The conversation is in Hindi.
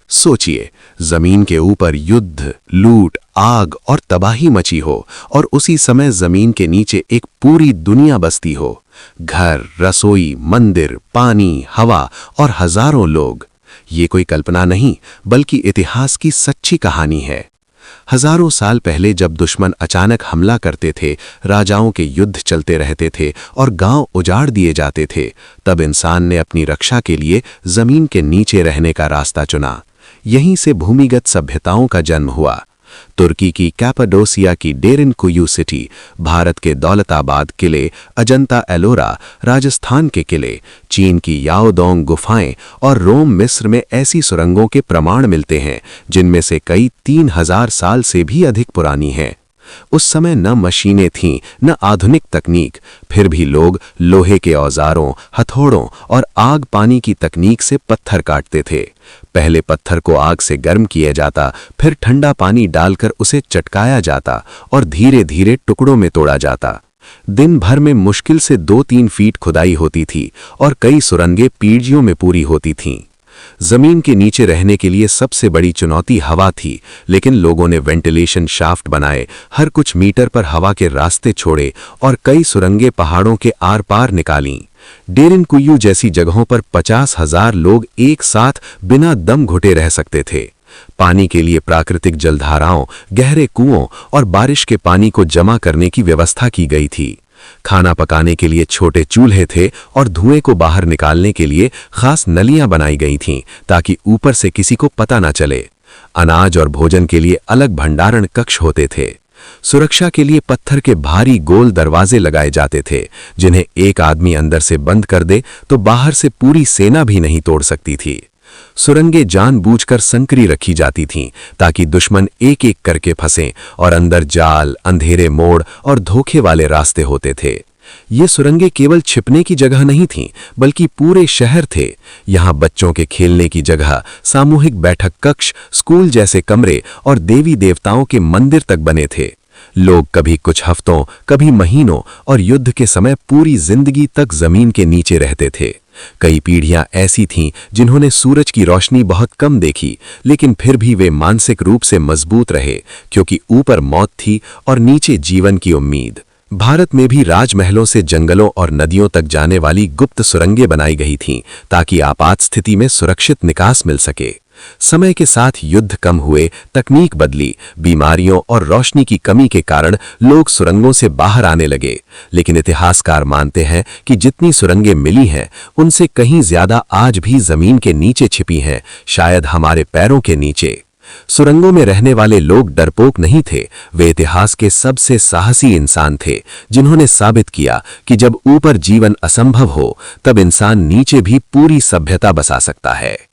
सोचिए, जमीन के ऊपर युद्ध, लूट, आग और तबाही मची हो और उसी समय जमीन के नीचे एक पूरी दुनिया बसती हो। घर, रसोई, मंदिर, पानी, हवा और हजारों लोग। ये कोई कल्पना नहीं, बल्कि इतिहास की सच्ची कहानी है। हजारों साल पहले जब दुश्मन अचानक हमला करते थे, राजाओं के युद्ध चलते रहते थे और गांव उजाड़ दिए जाते थे, तब इंसान ने अपनी रक्षा के लिए जमीन के नीचे रहने का रास्ता चुना। यहीं से भूमिगत सभ्यताओं का जन्म हुआ। तुर्की की कैपाडोसिया की डेरिनकुयू सिटी, भारत के दौलताबाद किले, अजंता एलोरा, राजस्थान के किले, चीन की याओडोंग गुफाएं और रोम मिस्र में ऐसी सुरंगों के प्रमाण मिलते हैं जिनमें से कई 3000 साल से भी अधिक पुरानी हैं। उस समय न मशीनें थीं, न आधुनिक तकनीक, फिर भी लोग लोहे के औजारों, हथौड़ों और आग पानी की तकनीक से पत्थर काटते थे। पहले पत्थर को आग से गर्म किया जाता, फिर ठंडा पानी डालकर उसे चटकाया जाता और धीरे धीरे टुकड़ों में तोड़ा जाता। दिन भर में मुश्किल से 2-3 फीट खुदाई होती थी और कई सुरंगें पीढ़ियों में पूरी होती थीं। जमीन के नीचे रहने के लिए सबसे बड़ी चुनौती हवा थी, लेकिन लोगों ने वेंटिलेशन शाफ्ट बनाए, हर कुछ मीटर पर हवा के रास्ते छोड़े और कई सुरंगें पहाड़ों के आर पार निकालीं। डेरिनकुयू जैसी जगहों पर 50,000 लोग एक साथ बिना दम घुटे रह सकते थे। पानी के लिए प्राकृतिक जलधाराओं, गहरे कुओं और बारिश के पानी को जमा करने की व्यवस्था की गई थी। खाना पकाने के लिए छोटे चूल्हे थे और धुएं को बाहर निकालने के लिए खास नलियां बनाई गई थीं ताकि ऊपर से किसी को पता न चले। अनाज और भोजन के लिए अलग भंडारण कक्ष होते थे। सुरक्षा के लिए पत्थर के भारी गोल दरवाजे लगाए जाते थे, जिन्हें एक आदमी अंदर से बंद कर दे तो बाहर से पूरी सेना भी नहीं तोड़ सकती थी। सुरंगें जानबूझकर संकरी रखी जाती थीं ताकि दुश्मन एक एक करके फंसें और अंदर जाल, अंधेरे मोड़ और धोखे वाले रास्ते होते थे। ये सुरंगें केवल छिपने की जगह नहीं थीं, बल्कि पूरे शहर थे। यहाँ बच्चों के खेलने की जगह, सामूहिक बैठक कक्ष, स्कूल जैसे कमरे और देवी देवताओं के मंदिर तक बने थे। लोग कभी कुछ हफ्तों, कभी महीनों और युद्ध के समय पूरी जिंदगी तक जमीन के नीचे रहते थे। कई पीढ़ियां ऐसी थीं जिन्होंने सूरज की रोशनी बहुत कम देखी, लेकिन फिर भी वे मानसिक रूप से मजबूत रहे, क्योंकि ऊपर मौत थी और नीचे जीवन की उम्मीद। भारत में भी राजमहलों से जंगलों और नदियों तक जाने वाली गुप्त सुरंगें बनाई गई थीं ताकि आपात स्थिति में सुरक्षित निकास मिल सके। समय के साथ युद्ध कम हुए, तकनीक बदली, बीमारियों और रोशनी की कमी के कारण लोग सुरंगों से बाहर आने लगे। लेकिन इतिहासकार मानते हैं कि जितनी सुरंगें मिली हैं, उनसे कहीं ज्यादा आज भी जमीन के नीचे छिपी हैं, शायद हमारे पैरों के नीचे। सुरंगों में रहने वाले लोग डरपोक नहीं थे, वे इतिहास के सबसे साहसी इंसान थे, जिन्होंने साबित किया कि जब ऊपर जीवन असंभव हो, तब इंसान नीचे भी पूरी सभ्यता बसा सकता है।